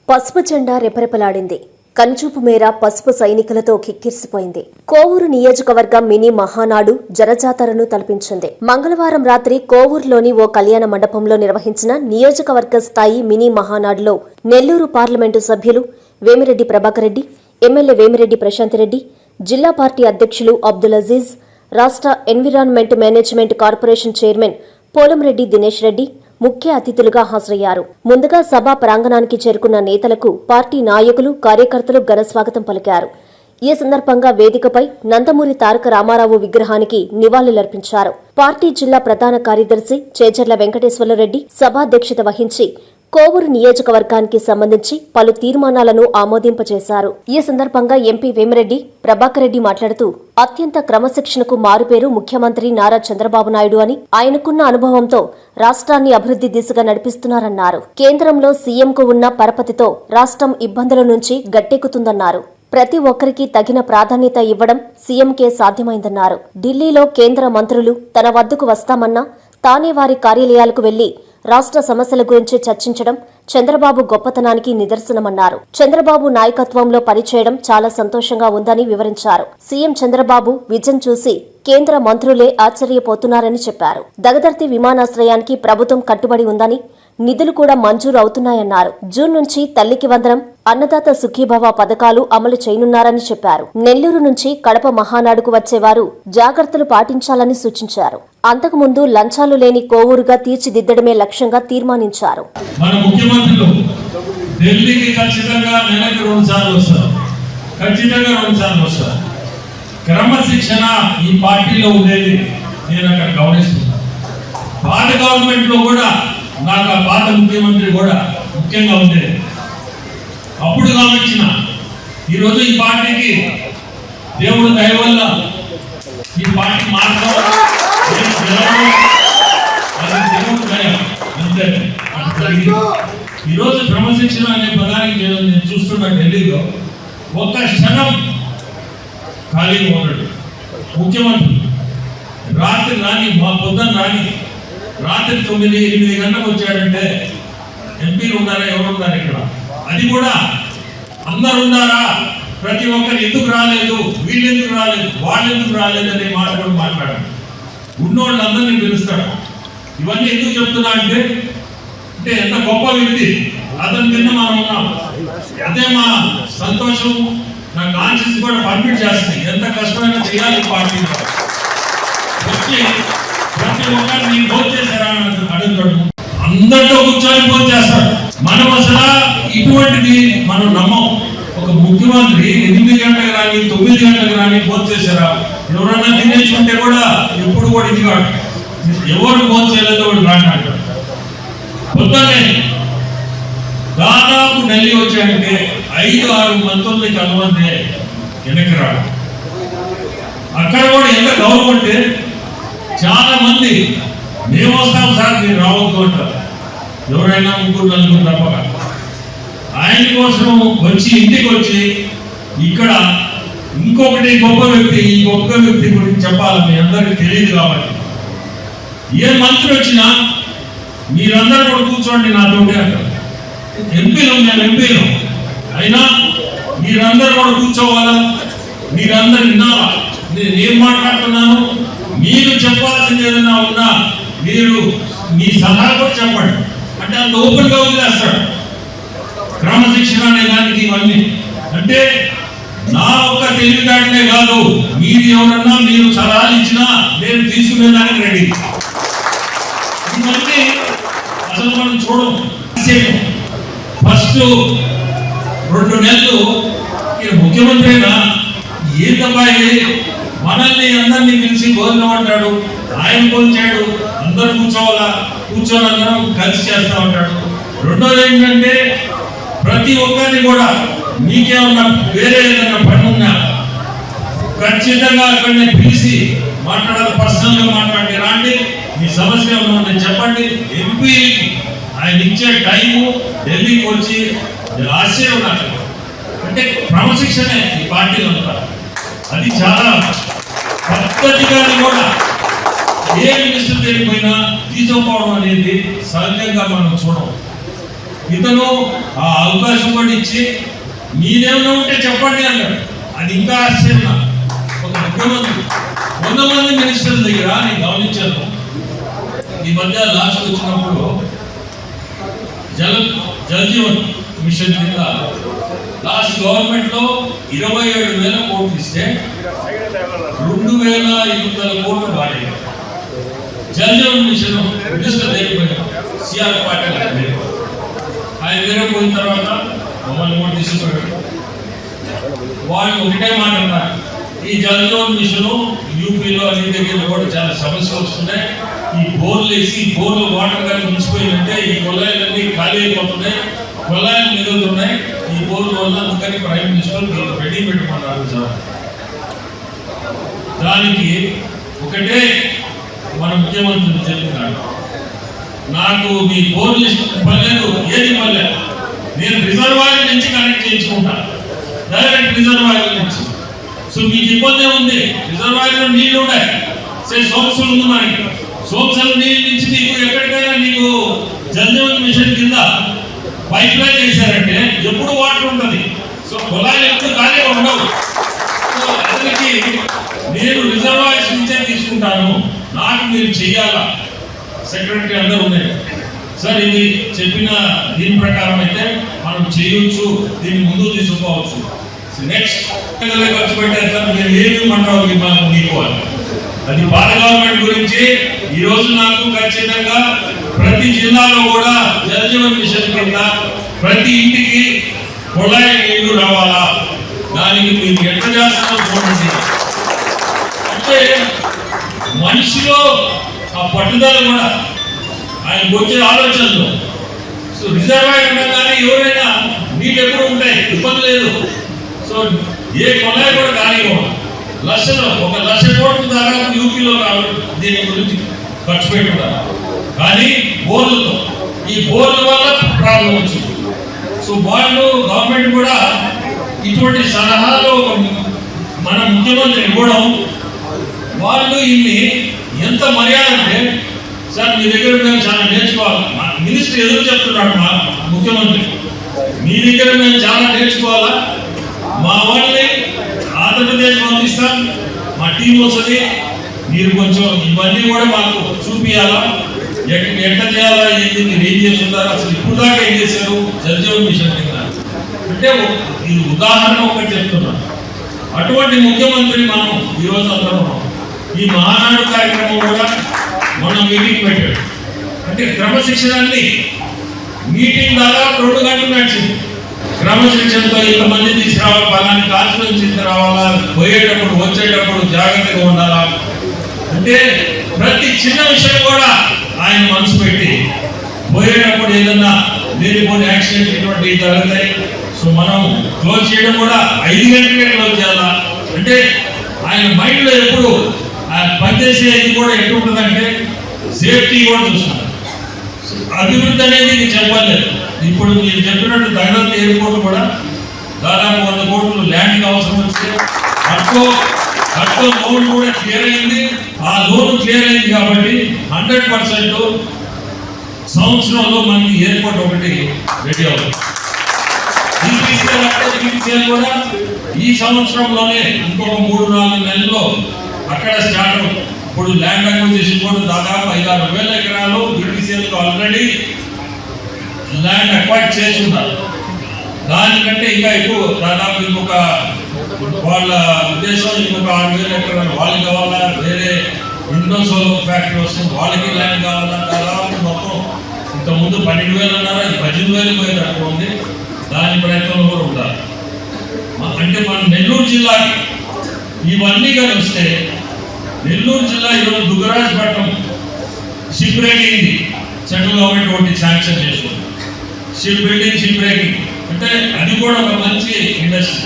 పసుపు జెండా రెపరెపలాడింది. కనుచూపు మేర పసుపు సైనికులతో కిక్కిరిసిపోయింది. కోవూరు నియోజకవర్గం మినీ మహానాడు జనజాతరను తలపించింది. మంగళవారం రాత్రి కోవూరులోని ఓ కళ్యాణ మండపంలో నిర్వహించిన నియోజకవర్గ స్థాయి మినీ మహానాడులో నెల్లూరు పార్లమెంటు సభ్యులు వేమిరెడ్డి ప్రభాకర్ రెడ్డి, ఎమ్మెల్యే వేమిరెడ్డి ప్రశాంత్ రెడ్డి, జిల్లా పార్టీ అధ్యక్షులు అబ్దుల్ అజీజ్, రాష్ట్ర environment management corporation chairman Polamreddy Dinesh Reddy ముఖ్య అతిథులుగా హాజరయ్యారు. ముందుగా సభా ప్రాంగణానికి చేరుకున్న నేతలకు పార్టీ నాయకులు, కార్యకర్తలు ఘనస్వాగతం పలికారు. ఈ సందర్భంగా వేదికపై నందమూరి తారక రామారావు విగ్రహానికి నివాళులర్పించారు. పార్టీ జిల్లా ప్రధాన కార్యదర్శి చేజర్ల వెంకటేశ్వర్లరెడ్డి సభాధ్యక్షత వహించి కోవూరు నియోజకవర్గానికి సంబంధించి పలు తీర్మానాలను ఆమోదింపజేశారు. ఈ సందర్భంగా ఎంపీ వేమిరెడ్డి ప్రభాకర్ రెడ్డి మాట్లాడుతూ అత్యంత క్రమశిక్షణకు మారుపేరు ముఖ్యమంత్రి నారా చంద్రబాబు నాయుడు అని, ఆయనకున్న అనుభవంతో రాష్ట్రాన్ని అభివృద్ధి దిశగా నడిపిస్తున్నారన్నారు. కేంద్రంలో సీఎంకు ఉన్న పరపతితో రాష్ట్రం ఇబ్బందుల నుంచి గట్టెక్కుతుందన్నారు. ప్రతి ఒక్కరికి తగిన ప్రాధాన్యత ఇవ్వడం సీఎంకే సాధ్యమైందన్నారు. ఢిల్లీలో కేంద్ర మంత్రులు తన వద్దకు వస్తామన్నా తానే వారి కార్యాలయాలకు వెళ్లి రాష్ట్ర సమస్యల గురించి చర్చించడం చంద్రబాబు గొప్పతనానికి నిదర్శనమన్నారు. చంద్రబాబు నాయకత్వంలో పనిచేయడం చాలా సంతోషంగా ఉందని వివరించారు. సీఎం చంద్రబాబు విజన్ చూసి కేంద్ర మంత్రులే ఆశ్చర్యపోతున్నారని చెప్పారు. దగదర్తి విమానాశ్రయానికి ప్రభుత్వం కట్టుబడి ఉందని, నిధులు కూడా మంజూరు అవుతున్నాయన్నారు. జూన్ నుంచి తల్లికి వందనం, అన్నదాత సుఖీభవ పథకాలు అమలు చేయనున్నారని చెప్పారు. నెల్లూరు నుంచి కడప మహానాడుకు వచ్చేవారు జాగ్రత్తలు పాటించాలని సూచించారు. అంతకుముందు లంచాలు లేని కోవూరుగా తీర్చిదిద్దడమే లక్ష్యంగా తీర్మానించారు. మన ముఖ్యమంత్రులు ఢిల్లీకి ఖచ్చితంగా నెలకు 2 సార్లు వస్తారు. ఖచ్చితంగా 2 సార్లు వస్తారు. క్రమశిక్షణ ఈ పార్టీలో ఉండేది నేను అక్కడ గమనిస్తున్నాను. పాత గవర్నమెంట్ లో కూడా నాకు ఆ పాత ముఖ్యమంత్రి కూడా ముఖ్యంగా ఉండేది. అప్పుడు గమనించిన ఈరోజు ఈ పార్టీకి దేవుడు దయ వల్ల ఈ పార్టీ మార్చడం ఈరోజు క్రమశిక్షణ అనే పదానికి నేను చూస్తున్నా. ఢిల్లీలో ఒక్క క్షణం ఖాళీగా ఉన్నాడు ముఖ్యమంత్రి. రాత్రి రాని, మా పొద్దున్న రాని, రాత్రి 9-8 గంటలకు వచ్చాడంటే ఎంపీలు ఉన్నారా, ఎవరు ఉన్నారు ఇక్కడ? అది కూడా అందరు ఉన్నారా, ప్రతి ఒక్కరు ఎందుకు రాలేదు, వీళ్ళు ఎందుకు రాలేదు, వాళ్ళు ఎందుకు రాలేదు అనే మాట కూడా మాట్లాడాడు. ఉన్నోళ్ళందరినీ పిలుస్తాడు. ఇవన్నీ ఎందుకు చెప్తున్నా అంటే ఎంత గొప్ప వ్యక్తి అతని కింద మనం ఉన్నాం. అదే మా సంతోషం. నా కాన్షియస్ కూడా పర్మిట్ చేస్తుంది. ఎంత కష్టమైనా చేయాలి పార్టీలో. వచ్చి ప్రతి ఒక్కరిని భోజనం చేశారా అని అడుగుతాడు. అందరితో కూర్చొని భోజనం చేస్తాడు. మనం అసలు ఇటువంటిది మనం నమ్మం. ఒక ముఖ్యమంత్రి 8 గంటలకు రాని, 9 గంటలకు రాని భోజనం చేశారా? ఎవరన్నా తినేసుకుంటే కూడా ఎప్పుడు కూడా ఇది కాదు. ఎవరు భోజనం చేయలేదో వాడు రాని అంటాడు. పొద్దున్నే దాదాపు ఢిల్లీ వచ్చాడంటే 5-6 మంత్రుల్ని కలవంతే వెనక్కి రాడు. అక్కడ కూడా ఎంత గౌరవం అంటే చాలా మంది మేము వస్తాం సార్, మీరు రావద్దు అంటారు. ఎవరైనా 3-4 తప్పక. ఆయన కోసం వచ్చి ఇంటికి వచ్చి ఇక్కడ ఇంకొకటి గొప్ప వ్యక్తి, ఈ గొప్ప వ్యక్తి గురించి చెప్పాలి, మీ అందరికీ తెలియదు కాబట్టి. ఏ మంత్రి వచ్చినా మీరందరూ కూడా కూర్చోండి నాతోటి అంటారు. ఎంపీలు, మేము ఎంపీలు అయినా మీరందరూ కూడా కూర్చోవాలా, మీరందరూ వినాలా. నేను ఏం మాట్లాడుతున్నాను, మీరు చెప్పాల్సింది ఏదైనా ఉన్నా మీరు మీ సలహా కూడా చెప్పండి అంటే అంత ఓపెన్గా వదిలేస్తాడు. క్రమశిక్షణ అనే దానికి ఇవన్నీ అంటే నా ఒక్క తెలివితేటలే కాదు, మీరు ఎవరన్నా మీరు సలహాలు ఇచ్చినా నేను తీసుకునేదానికి రెడీ. ఇవన్నీ అసలు మనం చూడం. ఫస్ట్ 2 నెలలు ముఖ్యమంత్రిగా ఏ తప్పాయి మనల్ని అందరినీ పిలిచి భోజనం అంటాడు. ఆయన భోజనాడు, అందరూ కూర్చోవాలా, కూర్చొని అందరం కలిసి చేస్తా ఉంటాడు. రెండోది ఏంటంటే ప్రతి ఒక్కరిని కూడా మీకేమన్నా వేరే ఏదైనా పని ఉన్నా ఖచ్చితంగా అక్కడనే పిలిచి మాట్లాడాలి. పర్సనల్గా మాట్లాడి రాండి, మీ సమస్య ఏమన్నా చెప్పండి. ఎంపీకి ఆయన ఇచ్చే టైము ఢిల్లీకి వచ్చి ఆశ్చర్యం అంటే క్రమశిక్షణే ఈ పార్టీలో ఉంటారు. అది చాలా పద్ధతిగా కూడా ఏ మినిస్టర్ జరిగిపోయినా తీసుకోవడం అనేది సహజంగా మనం చూడం. ఇతను ఆ అవకాశం కూడా ఇచ్చి మీరేమైనా ఉంటే చెప్పండి అన్నాడు. అది ఇంకా ఆశ్చర్యం. ఒక ముఖ్యమంత్రి 100 మంది మినిస్టర్ల దగ్గర నేను గమనించాను. ఈ మధ్య లాస్ట్ వచ్చినప్పుడు జల్ జీవన్ మిషన్ కింద లాస్ట్ గవర్నమెంట్ లో 27,000 కోట్లు ఇస్తే 2,800 కోట్లు వాడారు. జల్ జీవన్ మిషన్ మినిస్టర్ దగ్గర సిఆర్ పాటిల్ ఆయన వేరే పోయిన తర్వాత మమ్మల్ని కూడా తీసుకుపోయాడు. వాళ్ళు ఒకటే మాట అన్నారు, ఈ జల్ జీవన్ మిషన్ యూపీలో అన్ని దగ్గర కూడా చాలా సమస్యలు వస్తున్నాయి. ఈ బోర్లు వేసి బోర్లు వాటర్ కానీ మించిపోయిందంటే ఈ కొలాయిలన్నీ ఖాళీ అయిపోతున్నాయి, కొలాయిలు మిగులుతున్నాయి. ఈ బోర్ల వల్ల అందుకని ప్రైమ్ మినిస్టర్ రెడీ పెట్టుకున్నారు సార్. దానికి ఒకటే మన ముఖ్యమంత్రి చెప్తున్నాడు, నాకు మీ బోర్లు పర్లేదు, ఏది పర్లేదు, నేను రిజర్వాయర్ నుంచి కనెక్ట్ చేయించుకుంటాను, డైరెక్ట్ రిజర్వాయర్ నుంచి. సో మీకు ఇబ్బంది ఉంది, రిజర్వాయర్లో నీళ్లు ఉన్నాయి, సోమసులు ఉంది, మనకి సోమసులు నీళ్ళ నుంచి నీకు ఎక్కడికైనా నీకు జల్ జీవన్ మిషన్ కింద పైప్ లైన్ వేశారంటే ఎప్పుడు వాటర్ ఉంటుంది. సో పొలాలు ఎప్పుడు ఖాళీ ఉండవు. సో అతనికి నేను రిజర్వాయర్స్ నుంచే తీసుకుంటాను, నాకు మీరు చెయ్యాలా. సెక్రటరీ అందరూ ఉన్నాయి సార్, ఇది చెప్పిన దీని ప్రకారం అయితే మనం చేయొచ్చు, దీన్ని ముందు తీసుకోవచ్చు. నెక్స్ట్ ఖర్చు పెట్టారు సార్, మీరు ఏమి మంటారు మీకు అని. అది భారత గవర్నమెంట్ గురించి ఈ రోజు నాకు ఖచ్చితంగా ప్రతి జిల్లాలో కూడా జల్ జీవన్ మిషన్ కింద ప్రతి ఇంటికి కుళాయి నీళ్లు రావాలా, దానికి మీరు ఎట్లా చేస్తారో చూడండి. అంటే మనిషిలో ఆ పట్టుదల కూడా ఆయనకు వచ్చే ఆలోచనలు. సో రిజర్వాయర్ ఉండగానే ఎవరైనా నీళ్ళు ఎప్పుడు ఉంటాయి, ఇబ్బంది లేదు. సో ఏ కొలాయి కూడా కానివ్వండి, ఒక లక్ష కోట్ల దాకా యూపీలో దీని గురించి ఖర్చు పెట్టుకుంటారు. కానీ బోర్లతో ఈ బోర్ల వల్ల ప్రాబ్లం వచ్చింది. సో వాళ్ళు గవర్నమెంట్ కూడా ఇటువంటి సలహాలు మన ముఖ్యమంత్రి ఇవ్వడం, వాళ్ళు ఇన్ని ఎంత మర్యాద అంటే సార్ మీ దగ్గర మేము చాలా నేర్చుకోవాలి. మినిస్టర్ ఎదురు చెప్తున్నాడు మా ముఖ్యమంత్రి, మీ దగ్గర మేము చాలా నేర్చుకోవాలా, మా వాళ్ళని ఆంధ్రప్రదేశ్ పంపిస్తాం, మా టీం వస్తుంది, మీరు కొంచెం ఇవన్నీ కూడా మాకు చూపియాలా, ఎట్లా చేయాలా, ఏంటి మీరు ఏం చేస్తున్నారు, అసలు ఇప్పుడు దాకా ఏం చేశారు జల్ జీవన్ మిషన్ కింద అంటే ఇది ఉదాహరణ ఒకటి చెప్తున్నాను. అటువంటి ముఖ్యమంత్రి మనం ఈరోజు అందరం ఈ మహానాడు కార్యక్రమం కూడా మనం మీటింగ్ పెట్టాడు. అంటే క్రమశిక్షణాన్ని మీటింగ్ దాదాపు 2 గంటలు నడిచింది. క్రమశిక్షణతో ఇంతమంది తీసుకురావాలి, పలాని కాన్స్టిట్యూన్సీ రావాలా, పోయేటప్పుడు వచ్చేటప్పుడు జాగ్రత్తగా ఉండాలా. అంటే ప్రతి చిన్న విషయం కూడా ఆయన మనసు పెట్టి పోయేటప్పుడు ఏదన్నా లేనిపోని యాక్సిడెంట్ ఇటువంటి జరుగుతాయి. సో మనం క్లోజ్ చేయడం కూడా 5 గంటలకే క్లోజ్ చేయాలా. అంటే ఆయన మైండ్లో ఎప్పుడు పనిచేసేది కూడా ఎట్లుంటుందంటే సేఫ్టీ కూడా చూస్తున్నారు. అభివృద్ధి అనేది ఇది చెప్పలేదు. ఇప్పుడు మీరు చెప్పినట్టు దగ్గర ఎయిర్పోర్ట్ కూడా దాదాపు 100 కోట్లు ల్యాండ్కి అవసరం వస్తే అట్కో లోన్ కూడా క్లియర్ అయింది. ఆ లోన్ క్లియర్ అయింది కాబట్టి 100% సంవత్సరంలో మనకి ఎయిర్పోర్ట్ ఒకటి రెడీ అవుతుంది. కూడా ఈ సంవత్సరంలోనే ఇంకొక 3-4 నెలల్లో అక్కడ స్టార్ట్ అవుతుంది. ఇప్పుడు ల్యాండ్ అక్విజిషన్ కూడా దాదాపు 5-6 వేల ఎకరాలు బీటీసీఎల్కి ఆల్రెడీ ల్యాండ్ అక్వైర్ చేస్తున్నారు. దానికంటే ఇంకా ఎక్కువ దాదాపు ఇంకొక వాళ్ళ ఉద్దేశం ఇంకొక 6,000 ఎకరాలు వాళ్ళకి కావాలా, వేరే ఇండో సోలార్ ఫ్యాక్టరీ వస్తుంది వాళ్ళకి ల్యాండ్ కావాలా. దాదాపు మొత్తం ఇంతకుముందు 12,000 అన్నారా, 18,000 పోయేటట్టు ఉంది. దాని ప్రయత్నంలో కూడా ఉండాలి. అంటే మన నెల్లూరు జిల్లాకి ఇవన్నీ కానీ వస్తే నెల్లూరు జిల్లా ఈరోజు Dugarajapatnam ship breaking central government ఒకటి శాంక్షన్ చేస్తుంది. షిప్ బిల్డింగ్, షిప్ బ్రేకింగ్ అంటే అది కూడా ఒక మంచి ఇండస్ట్రీ,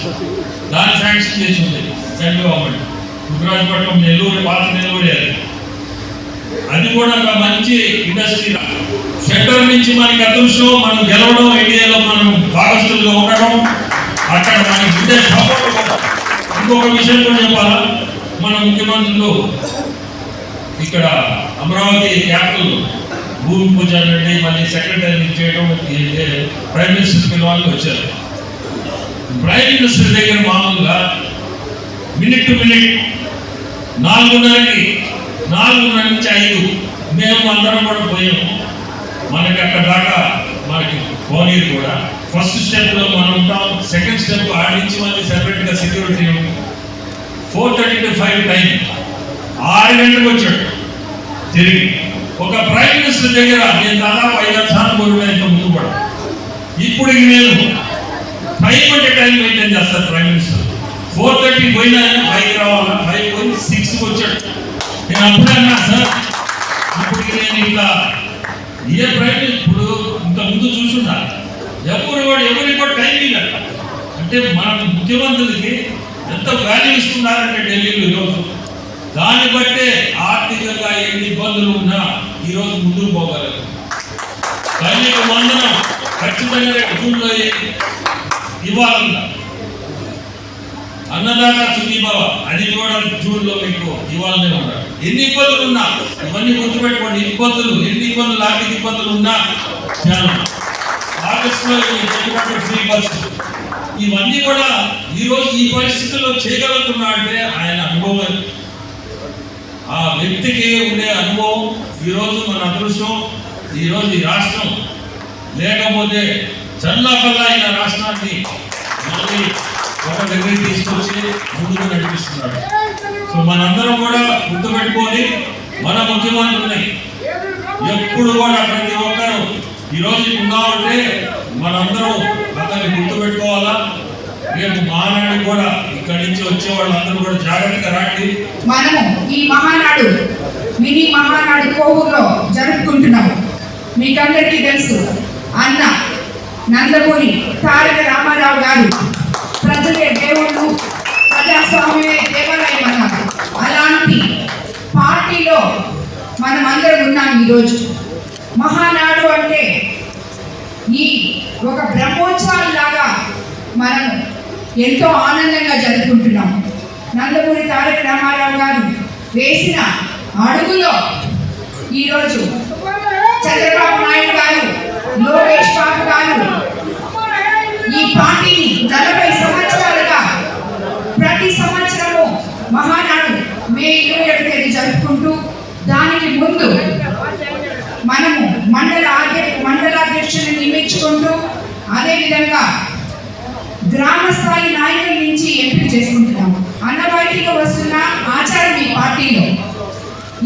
దాన్ని శాంక్షన్ చేసింది సెంట్రల్ గవర్నమెంట్. దుగ్గరాజపట్నం నెల్లూరు, పాత నెల్లూరు అది కూడా ఒక మంచి ఇండస్ట్రీ. సెంటర్ నుంచి మనకి అదృష్టం, మనం గెలవడం, ఇండియాలో మనం భాగస్తులుగా ఉండడం, అక్కడ మనకి విదేశ సపోర్ట్. ఇంకొక విషయం కూడా చెప్పాలా, మన ముఖ్యమంత్రులు ఇక్కడ అమరావతి క్యాపిటల్ భూమి పూజ నుండి మళ్ళీ సెక్రటరీ చేయడం ప్రైమ్ మినిస్టర్ పిలవాలని వచ్చారు. ప్రైమ్ మినిస్టర్ దగ్గర మామూలుగా మినిట్ టు మినిట్ 4:30 నుంచి 5 మేము అందరం కూడా పోయాము. మనకి అక్కడ దాకా మనకి పోనీరు కూడా. ఫస్ట్ స్టెప్లో మనం ఉంటాం, సెకండ్ స్టెప్ ఆడించి మళ్ళీ సెపరేట్గా సెక్యూరిటీ 4:30 to 5 టైం 6 గంటలకు వచ్చాడు తిరిగి. ఒక ప్రైమ్ మినిస్టర్ దగ్గర నేను దాదాపు 5 సార్లు పోయిన ముందు కూడా. ఇప్పుడు నేను టైం అంటే టైం మెయింటైన్ చేస్తాను. ప్రైమ్ మినిస్టర్ 4:30 పోయినా 5 రావాలా, 5 పోయి 6కి వచ్చాడు. నేను అప్పుడే అన్నా సార్, ఇప్పుడు నేను ఇట్లా ఏ ప్రైమ్ ఇప్పుడు ఇంత ముందు చూసుంటా ఎవరికి కూడా టైం ఇవ్వాలి. అంటే మన ముఖ్యమంత్రులకి ఎంత వాల్యూ ఇస్తున్నారంటే ఢిల్లీలో ఈరోజు. దాన్ని బట్టే ఆర్థికంగా ఎన్ని ఇబ్బందులు ఉన్నా ఈరోజు ముందుకు పోగలరు. తల్లికి వందనం ఖచ్చితంగా జూన్లో ఇవ్వాలన్నా. అన్నదాత సుఖీభవ అది కూడా జూన్లో మీకు ఇవ్వాలనే ఉన్నారు. ఎన్ని ఇబ్బందులు ఉన్నా ఇవన్నీ గుర్తుపెట్టుకోండి. ఎన్ని ఇబ్బందులు ఆర్థిక ఇబ్బందులు ఉన్నా చాలా ఆగస్టులో ఫ్రీ బస్ ఇవన్నీ కూడా ఈరోజు ఈ పరిస్థితుల్లో చేయగలుగుతున్నా అంటే ఆయన అనుభవం. ఆ వ్యక్తికి ఉండే అనుభవం ఈరోజు మన అదృష్టం. ఈరోజు ఈ రాష్ట్రం లేకపోతే చల్లాపల్లా అయిన రాష్ట్రాన్ని మళ్ళీ ఒక దగ్గరికి తీసుకొచ్చి ముందుకు నడిపిస్తున్నాడు. సో మనందరం కూడా గుర్తుపెట్టుకొని మన ముఖ్యమంత్రిని ఎప్పుడు కూడా ప్రతి ఒక్కరు ఈరోజు ఉన్నామంటే మనందరం అతన్ని గుర్తుపెట్టుకోవాలా. రేపు మహానాడు కూడా ఇక్కడి నుంచి వచ్చే వాళ్ళందరూ కూడా జాగ్రత్తగా రాండి. మనము ఈ మహానాడు మినీ మహానాడు కోవూరులో జరుపుకుంటున్నాము. మీకందరికీ తెలుసు, అన్న నందమూరి తారక రామారావు గారు ప్రజలే దేవుళ్ళు, ప్రజాస్వామ్యమే దేవాలయం అన్నారు. అలాంటి పార్టీలో మనం అందరం ఉన్నాం. ఈరోజు మహానాడు అంటే ఈ ఒక బ్రహ్మోత్సవాలాగా మనం ఎంతో ఆనందంగా జరుపుకుంటున్నాం. నందమూరి తారక రామారావు గారు వేసిన అడుగులో ఈరోజు చంద్రబాబు నాయుడు గారు, లోకేష్ బాబు గారు ఈ పార్టీని 40 సంవత్సరాలుగా ప్రతి సంవత్సరము మహానాడు మే 27వ తేదీ జరుపుకుంటూ, దానికి ముందు మనము మండలాధ్యక్షుని నియమించుకుంటూ, అదేవిధంగా గ్రామ స్థాయి నాయకుల నుంచి ఎంపిక చేసుకుంటున్నాము. అన్నవాయితీగా వస్తున్న ఆచారం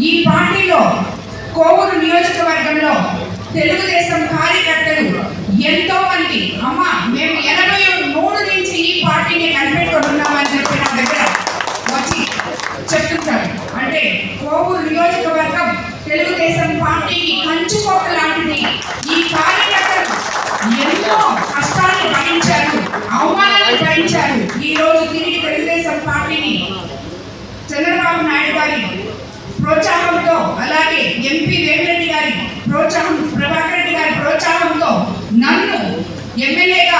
ఈ పార్టీలో కోవూరు నియోజకవర్గంలో తెలుగుదేశం కార్యకర్తలు ఎంతో మంది మేము 83 నుంచి ఈ పార్టీని కనిపెట్టుకుంటున్నామని చెప్పి నా దగ్గర వచ్చి చెప్తుంటారు. అంటే కోవూరు నియోజకవర్గం తెలుగుదేశం పార్టీకి కంచుకోట లాంటిది. ఈ కార్యకర్తలు ఎంతో కష్టాన్ని భరించారు, అవమానాన్ని భరించారు. ఈ రోజు తిరిగి తెలుగుదేశం పార్టీని చంద్రబాబు నాయుడు గారి ప్రోత్సాహంతో, అలాగే ఎంపీ వేమిరెడ్డి గారి ప్రోత్సాహం, ప్రభాకర్ రెడ్డి గారి ప్రోత్సాహంతో నన్ను ఎమ్మెల్యేగా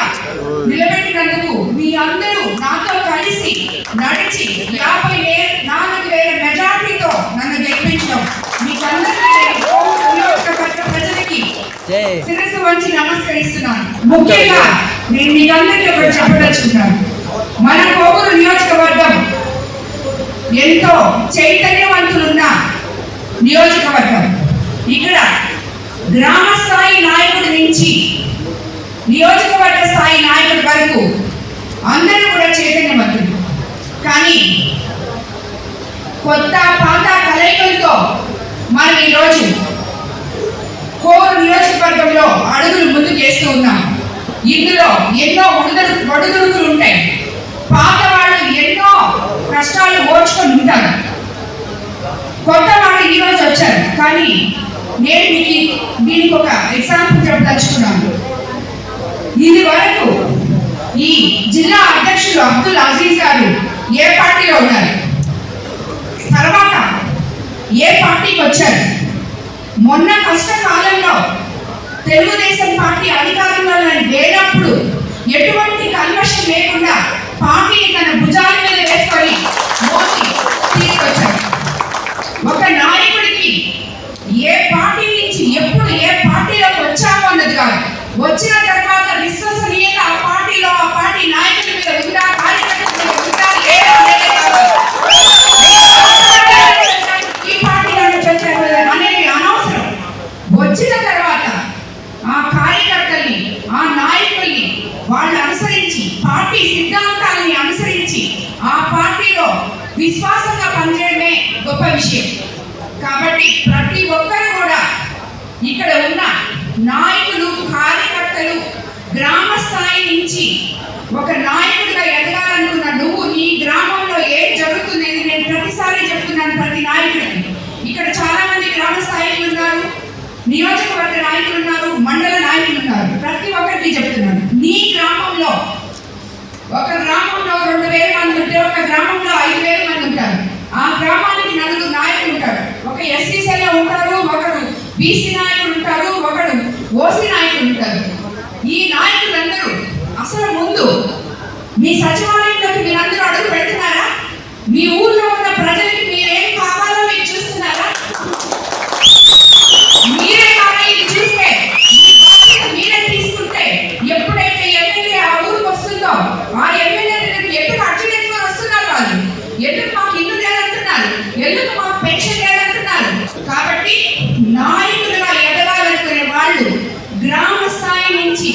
నిలబెట్టినందుకు మీ అందరూ నాతో కలిసి నడిచి 54,000 మెజార్టీతో నన్ను గెలిపించడం మీకందరికీ ప్రజలకి శిరస్సు వంచి నమస్కరిస్తున్నాను. ముఖ్యంగా నేను మీకందరికీ ఒకటి చెప్పదలుచుకున్నాను. మన కోవూరు నియోజకవర్గం ఎంతో చైతన్యవంతులున్న నియోజకవర్గం. ఇక్కడ గ్రామ స్థాయి నాయకుడి నుంచి నియోజకవర్గ స్థాయి నాయకుడి వరకు అందరూ కూడా చైతన్యవంతులు. కానీ కొత్త పాత కలయికలతో మనం ఈరోజు కోవూరు నియోజకవర్గంలో అడుగులు ముందుకు వేస్తూ ఉన్నాం. ఇందులో ఎన్నో ఒడుదుడుకులు ఉంటాయి. పాత వాళ్ళు ఎన్నో కష్టాలు ఓర్చుకొని ఉంటారు. కొత్త వాళ్ళు ఈరోజు వచ్చారు. కానీ నేను మీకు దీనికి ఒక ఎగ్జాంపుల్ చెప్పదలుచుకున్నాను. ఇది వరకు ఈ జిల్లా అధ్యక్షులు అబ్దుల్ అజీజ్ గారు ఏ పార్టీలో ఉన్నారు, తర్వాత ఏ పార్టీకి వచ్చారు. మొన్న కష్టకాలంలో తెలుగుదేశం పార్టీ అధికారంలో లేనప్పుడు ఎటువంటి కల్మషం లేకుండా పార్టీని తన భుజాల మీద వేసుకొని మోసి తీసుకొచ్చారు. ఒక నాయకుడికి ఏ పార్టీ నుంచి ఎప్పుడు ఏ పార్టీలోకి వచ్చాము అన్నది కాదు, వచ్చిన తర్వాత విశ్వసనీయత ఆ పార్టీలో ఆ పార్టీ నాయకుల మీద ఉందా, కార్యకర్తల మీద ఉందా లేదా అనేది కావాలి. ఈ పార్టీలో నుంచి వచ్చారు అనేది అనవసరం. వచ్చిన తర్వాత ఆ కార్యకర్తల్ని ఆ నాయకుల్ని వాళ్ళు అనుసరించి పార్టీ సిద్ధాంతాలని అనుసరించి ఆ పార్టీలో విశ్వాసంగా పనిచేయడమే గొప్ప విషయం. కాబట్టి ప్రతి ఒక్కరు కూడా ఇక్కడ ఉన్న నాయకులు కార్యకర్తలు గ్రామ స్థాయి నుంచి ఒక నాయకుడిగా ఎదగాలనుకున్న నువ్వు నీ గ్రామంలో ఏం జరుగుతుంది నేను ప్రతిసారి చెప్తున్నాను ప్రతి నాయకుడికి. ఇక్కడ చాలా మంది గ్రామ స్థాయిలు ఉన్నారు, నియోజకవర్గ నాయకులు ఉన్నారు, మండల నాయకులు ఉన్నారు. ప్రతి ఒక్కరికి చెప్తున్నాను, నీ గ్రామంలో ఒక గ్రామంలో 2000 మంది ఉంటే ఒక గ్రామంలో 5000 మంది ఉంటారు. ఆ గ్రామానికి 4 నాయకులు ఉంటారు. ఒక ఎస్సీ సెల్ ఉంటారు, ఒకడు బీసీ నాయకులు ఉంటారు, ఒకడు ఓసీ నాయకులు ఉంటారు. ఈ నాయకులందరూ అసలు ముందు మీ సచివాలయంలోకి మీరందరూ అడుగు పెడుతున్నారా? మీ ఊర్లో ఉన్న ప్రజలకి మీరేం కావాలో మీరు చూస్తున్నారా? మీరే కానీ ఇది చూస్తే మీ బాధ్యత మీరే తీసుకుంటే ఎప్పుడైతే ఎమ్మెల్యే ఆ ఊరికి వస్తుందో ఆ ఎమ్మెల్యే దగ్గరికి ఎందుకు అర్జీ ఎత్తుకొని వస్తున్నారు వాళ్ళు? ఎందుకు మాకు ఇల్లు లేదంటున్నారు? ఎందుకు మాకు పెన్షన్ లేదంటున్నారు? కాబట్టి నాయకులుగా ఎదగాలనుకునే వాళ్ళు గ్రామ స్థాయి నుంచి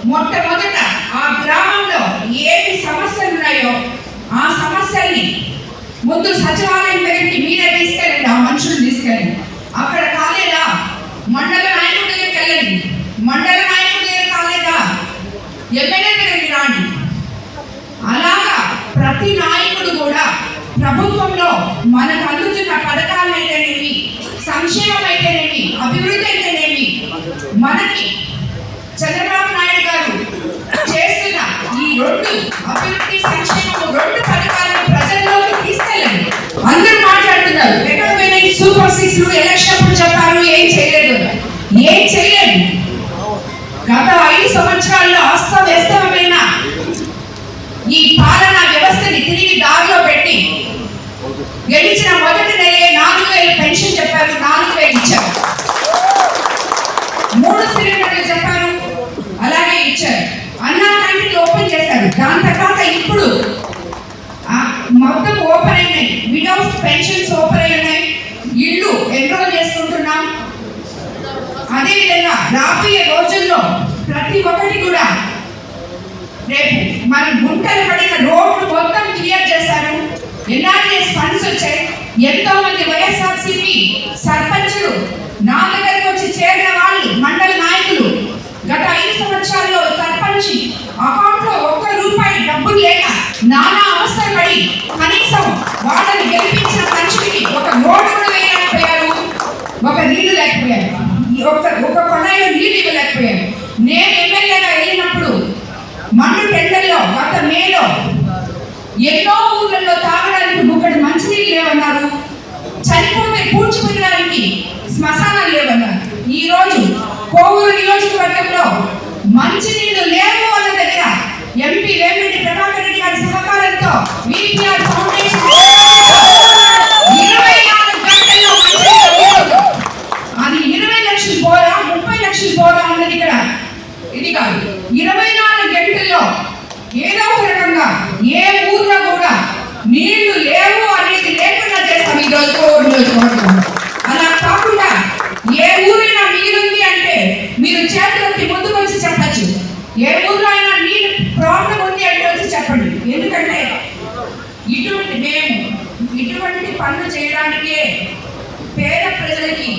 మొట్టమొదట ఆ గ్రామంలో ఏమి సమస్యలు ఉన్నాయో ఆ సమస్యల్ని ముందు సచివాలయం దగ్గరికి మీరే తీసుకెళ్ళండి, ఆ మనుషులు తీసుకెళ్ళండి. అక్కడ కాలేదా మండల నాయకుడి దగ్గరికి వెళ్ళండి, మండల నాయకుడి దగ్గర కాలేదా ఎమ్మెల్యే దగ్గరికి రాండి. అలాగా ప్రతి నాయకుడు కూడా ప్రభుత్వంలో మనకు అందుతున్న పథకాలు అయితేనేమి, సంక్షేమం అయితేనేమి, అభివృద్ధి అయితేనేమి, మనకి చంద్రబాబు నాయుడు గారు చేస్తున్న ఈ 2 అభివృద్ధి సంక్షేమం 2 పథకాలను ప్రజల్లోకి తీసుకెళ్ళండి. అందరూ మాట్లాడుతున్నారు ఎక్కడ సూపర్ 6 ఎలక్షన్ అప్పుడు చెప్పారు ఏం చేయలేదు. ఏం చేయలేదు. గత 5 సంవత్సరాల్లో అస్తవ్యస్తమైన ఈ పాలనా వ్యవస్థని తిరిగి దారిలో పెట్టి గెలిచిన మొదటి నెలే 4000 పెన్షన్ చెప్పారు, 4000 ఇచ్చారు. 3 సిలిండర్లు చెప్పారు, అలాగే ఇచ్చారు. అన్నా క్యాంటీన్లు ఓపెన్ చేశారు. దాని తర్వాత ఇప్పుడు మొత్తం ఓపెన్ అయినాయి, విడౌస్ పెన్షన్స్ ఓపెన్ అయినాయి, ఇళ్ళు ఎన్రోల్ చేసుకుంటున్నాం. అదేవిధంగా రాబోయే రోజుల్లో ప్రతి ఒక్కటి కూడా రేపు మన గుంటలు పడిన రోడ్లు మొత్తం క్లియర్ చేశారు. ఎన్ఆర్ఎస్ ఫండ్స్ వచ్చాయి. ఎంతో మంది వైఎస్ఆర్సీపీ సర్పంచులు నా దగ్గరికి వచ్చి చేరిన వాళ్ళు మండల నాయకులు గత 5 సంవత్సరాల్లో సర్పంచ్ అకౌంట్ లో 1 రూపాయి డబ్బులు లేక నానా అవస్థలు పడి కనీసం వాళ్ళని గెలిపించిన మనిషికి ఒక రోడ్డు కూడా వేయలేకపోయారు, ఒక నీళ్లు లేకపోయారు, ఒక కొడాయిలో నీళ్లు ఇవ్వలేకపోయారు. నేను ఎమ్మెల్యేగా వెళ్ళినప్పుడు మండు టెండర్లో గత మేలో ఎన్నో ఊర్లలో తాగడానికి బుక్కడి మంచినీళ్ళు లేవన్నారు, చనిపోతే పూడ్చిపెట్టడానికి శ్మశానాలు లేవన్నారు. ఈ రోజు కోవూరు నియోజకవర్గంలో మంచినీళ్లు లేవు అన్న దగ్గర ఎంపీ వేమిరెడ్డి ప్రభాకర్ రెడ్డి గారి సహకారంతో విపిఆర్ ఫౌండేషన్ 24 గంటల్లో మంచినీళ్ళు. అది 20 లక్షలు పోరా 30 లక్షలు పోరా అన్నది ఇక్కడ ఇది కాదు. 24 గంటల్లో ఏదో ఒక రకంగా ఏ ఊర్లో కూడా నీళ్లు లేవు అనేది లేకుండా చేస్తాం ఈ రోజు కోవూరు నియోజకవర్గం. అలా కాకుండా ఏ ఊరైనా నీరుంది అంటే మీరు చేతులకి ముందుకు వచ్చి చెప్పచ్చు. ఏ ఊర్లో అయినా నీళ్ళు ప్రాబ్లం ఉంది అంటే వచ్చి చెప్పండి. ఎందుకంటే ఇటువంటి పనులు చేయడానికే పేద ప్రజలకి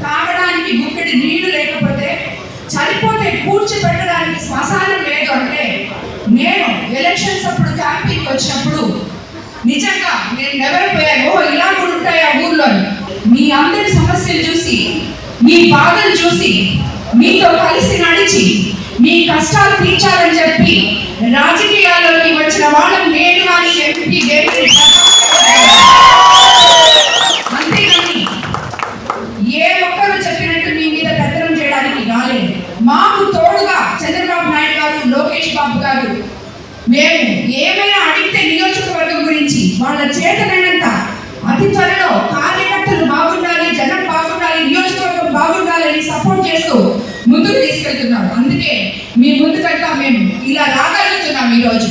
తాగడానికి గుక్కడి నీళ్లు లేకపోతే చనిపోతే పూడ్చిపెట్టడానికి శ్మశానం లేదు అంటే నేను ఎలక్షన్స్ అప్పుడు క్యాంపింగ్ వచ్చినప్పుడు నిజంగా నేను నెవరైపోయాను. ఇలా కూడా ఉంటాయి ఆ ఊర్లో. మీ అందరి సమస్యలు చూసి మీ బాధలు చూసి మీతో కలిసి నడిచి మీ కష్టాలు తీర్చాలని చెప్పి రాజకీయాల్లోకి వచ్చిన వాళ్ళని నేను కానీ ఎంపీ అంతేగాని ఏ ఒక్కరు చెప్పినట్టు మీ మీద పెత్తనం చేయడానికి రాలేదు. మాకు తోడుగా చంద్రబాబు నాయుడు గారు, లోకేష్ బాబు గారు మేము ఏమైనా అడిగితే నియోజకవర్గం గురించి వాళ్ళ చేతనైనంత అతి త్వరలో కార్యకర్తలు బాగుండాలి, జనం బాగుండాలి, నియోజకవర్గం తీసుకెళ్తున్నారు. అందుకే మీ ముందుకంతా మేము ఇలా రాగలుగుతున్నాం ఈరోజు.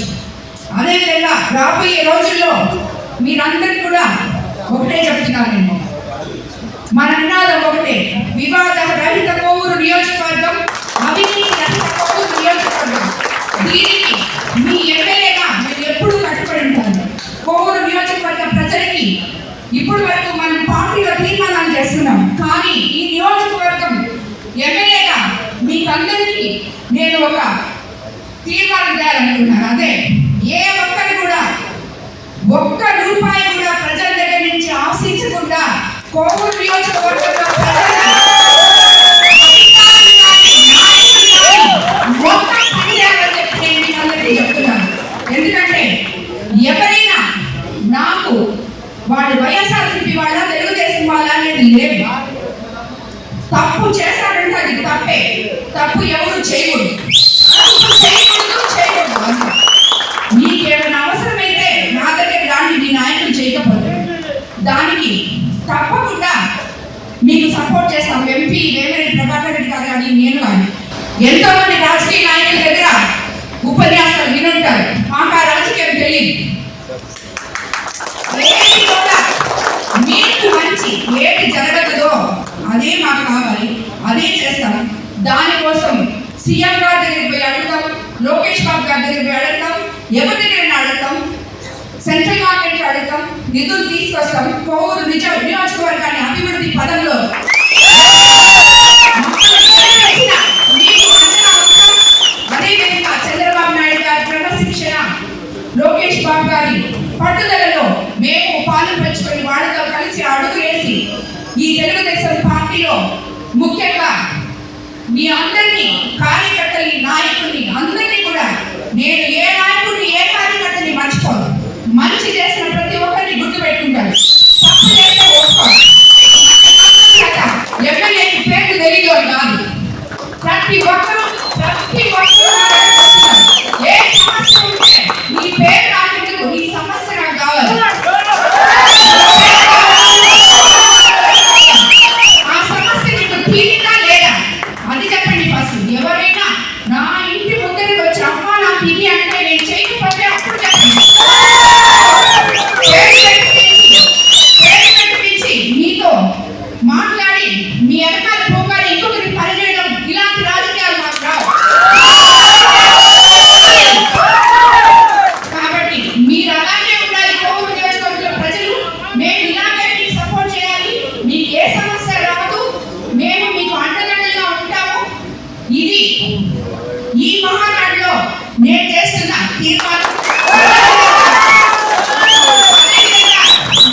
అదేవిధంగా రాబోయే రోజుల్లో మీరందరూ కూడా ఒకటే చెప్తున్నాను నేను, మన నినాదం ఒకటే, వివాద రహిత కోవూరు నియోజకవర్గం, అవినీతి రహిత కోవూరు నియోజకవర్గం. దీనికి మీ ఎమ్మెల్యేగా మేము ఎప్పుడూ కట్టుబడి ఉంటాము. కోవూరు నియోజకవర్గ ప్రజలకి ఇప్పుడు వరకు మనం పార్టీలో తీర్మానాలు చేస్తున్నాం, కానీ ఈ నియోజకవర్గం ఎమ్మెల్యేగా మీకందరికీ నేను ఒక తీర్మానం చేయాలనుకుంటున్నాను. అదే, ఏ ఒక్కరు కూడా ఒక్క రూపాయి కూడా ప్రజల దగ్గర నుంచి ఆశించకుండా కోవూరు నియోజకవర్గంలో చెప్తున్నాను. ఎందుకంటే ఎవరైనా నాకు వాడు వైఎస్ఆర్సీపీ వాళ్ళ తెలుగుదేశం వాళ్ళ అనేది లేదు. తప్పు చేశాడంటే అది తప్పే, తప్పు ఎవరు చేయకూడదు అంత. మీకేమైనా అవసరమైతే నా దగ్గర రాండి, మీ నాయకులు చేయకపోతే దానికి తప్పకుండా మీకు సపోర్ట్ చేస్తాం. ఎంపీ వేమిరెడ్డి ప్రభాకర్ రెడ్డి గారు కానీ నేను కానీ ఎంతో మంది రాజకీయ నాయకుల దగ్గర ఉపన్యాసాలు వినుంటారు. మాకు ఆ రాజకీయం తెలియదు. మీకు మంచి ఏది జరగదో అదే మాకు కావాలి, అదే చేస్తాం. దానికోసం సీఎం గారి దగ్గరికి పోయి అడుగుతాం, లోకేష్ బాబు గారి దగ్గరికి పోయి అడుగుతాం, ఎవరి దగ్గర అడుగుతాం, సెంట్రల్ గవర్నమెంట్ అడుగుతాం, నిధులు తీసుకొస్తాం. కోవూరు నియోజకవర్గాన్ని అభివృద్ధి పదంలో అదేవిధంగా చంద్రబాబు నాయుడు గారి క్రమశిక్షణ, లోకేష్ బాబు గారి పట్టుదలలో మేము పాలు పంచుకొని వాళ్ళతో కలిసి అడుగు వేసి ఈ తెలుగుదేశం పార్టీలో ముఖ్యంగా మీ అందరినీ, కార్యకర్తల్ని, నాయకుల్ని అందరినీ కూడా నేను ఏ నాయకుడిని ఏ కార్యకర్తని మర్చిపోను. మంచి చేసిన ప్రతి ఒక్కరిని గుర్తు పెట్టుకుంటాను. తప్పు చేస్తే ఒప్పుకోను. ఎమ్మెల్యేకి పేరు తెలియదు అని కాదు, ప్రతి ఒక్కరు ఏ సమస్య ఉంటే నీ పేరు రాకెందుకు, నీ సమస్య నాకు కావాలి. ఆ సమస్య నీకు తీరిందా లేదా అది చెప్పండి ఫస్ట్. ఎవరైనా నా ఇంటి ముందరికి వచ్చి అమ్మ నాకు ఇది అంటే నేను చేయకపోతే అప్పుడు చెప్పండి. మీతో మాట్లాడి మీ వెనకాల పోగానే ఇంకొకరికి పని చేయడం, ఇలాంటి రాజకీయాలు మాకు రావు. కాబట్టి మీరు అలాగే ఉండాలి. కోవూరు నియోజకవర్గంలో ప్రజలు మేము ఇలాగే మీకు సపోర్ట్ చేయాలి. మీకు ఏ సమస్య రాదు, మేము మీకు అండదండలుగా ఉంటాము. ఇది ఈ మహానాడులో నేను చేస్తున్న తీర్మానం.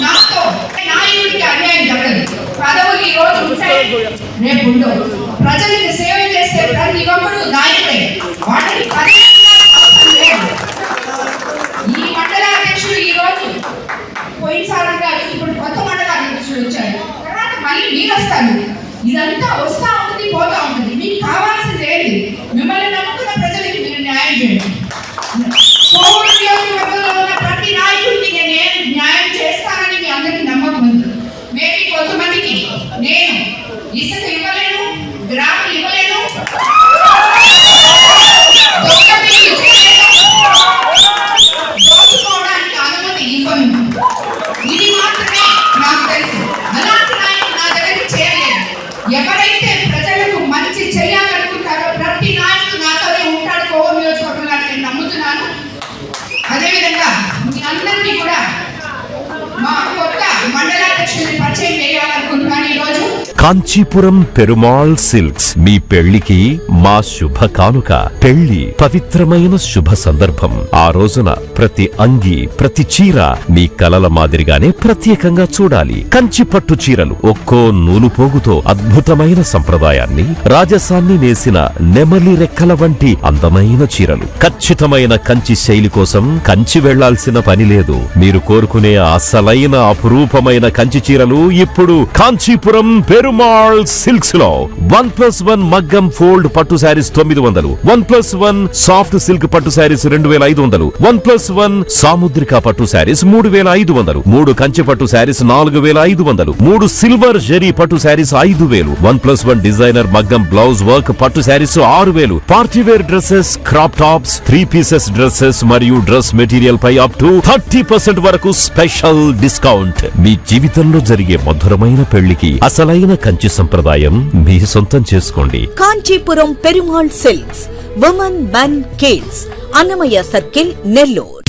నాతో నాయకుడికి అన్యాయం జరగదు. పదవులు ఈ రోజు ఉంటాయి, రేపు ఉండవు. ప్రజలకు సేవ చేస్తే ప్రతి ఒక్కరు నాయకుడే. వాటికి ఈ మండల అధ్యక్షుడు ఈ రోజు పోయినసారి గారు, ఇప్పుడు కొత్త మండల అధ్యక్షుడు వచ్చారు, తర్వాత మళ్ళీ మీరు వస్తారు. ఇదంతా వస్తా ఉంటుంది, పోతా ఉంటుంది. మీకు కావాల్సింది ఏంటి? మిమ్మల్ని నమ్ముకున్న ప్రజలకి మీరు న్యాయం చేయండి. కోవూరు నియోజకవర్గంలో ఉన్న ప్రతి నాయకుడికి నేను న్యాయం చేస్తానని మీ అందరికీ నమ్మకం ఉంది. మేబీ కొంతమందికి నేను ఇసుక ఇవ్వలేను, గ్రాములు ఇవ్వలేను, దోచుకోవడానికి అనుమతి ఇవ్వను. ఇది మాత్రమే నాకు తెలుసు. అలాంటి నాయకులు నా దగ్గరికి చేరలేదు. ఎవరైతే ప్రజలకు మంచి చేయాలనుకుంటారో ప్రతి నాయకుడు నాతోనే ఉంటాడు కోవూరు నియోజకవర్గంలో నేను నమ్ముతున్నాను. అదేవిధంగా మీ అందరినీ కూడా మా కొత్త మండలాధ్యక్షుడిని పరిచయం చేయాలనుకుంటున్నాను ఈరోజు. కాంచీపురం పెరుమాళ్ సిల్క్స్ మీ పెళ్లికి మా శుభ కానుక. పెళ్లి పవిత్రమైన శుభ సందర్భం. ఆ రోజున ప్రతి అంగి, ప్రతి చీర మీ కలల మాదిరిగానే ప్రత్యేకంగా చూడాలి. కంచి పట్టు చీరలు ఒక్కో నూలు పోగుతో అద్భుతమైన సంప్రదాయాన్ని, రాజసాన్ని నేసిన నెమలి రెక్కల వంటి అందమైన చీరలు. ఖచ్చితమైన కంచి శైలి కోసం కంచి వెళ్లాల్సిన పని లేదు. మీరు కోరుకునే అసలైన అపురూపమైన కంచి చీరలు ఇప్పుడు కాంచీపురం పెరుమాళ్ పెరుమాళ్ సిల్క్స్ లో 1+1 మగ్గం ఫోల్డ్ పట్టు శారీస్ 900, 1+1 సాఫ్ట్ సిల్క్ పట్టు శారీస్ 2500, 1+1 సాముద్రిక పట్టు శారీస్ 3500, 3 కంచి పట్టు శారీస్ 4500, 3 సిల్వర్ జరీ పట్టు శారీస్ 5000, 1+1 డిజైనర్ మగ్గం బ్లౌజ్ వర్క్ పట్టు sarees 6000, partywear dresses, crop tops, 3 pieces dresses మరియు డ్రెస్ మెటీరియల్ పై అప్ టు 30% వరకు స్పెషల్ డిస్కౌంట్. మీ జీవితంలో జరిగే మధురమైన పెళ్లికి అసలైన కంచి సంప్రదాయం మీ సొంతం చేసుకోండి. Kanchipuram Perumal silks, women men kids, Annamayya circle, Nellore.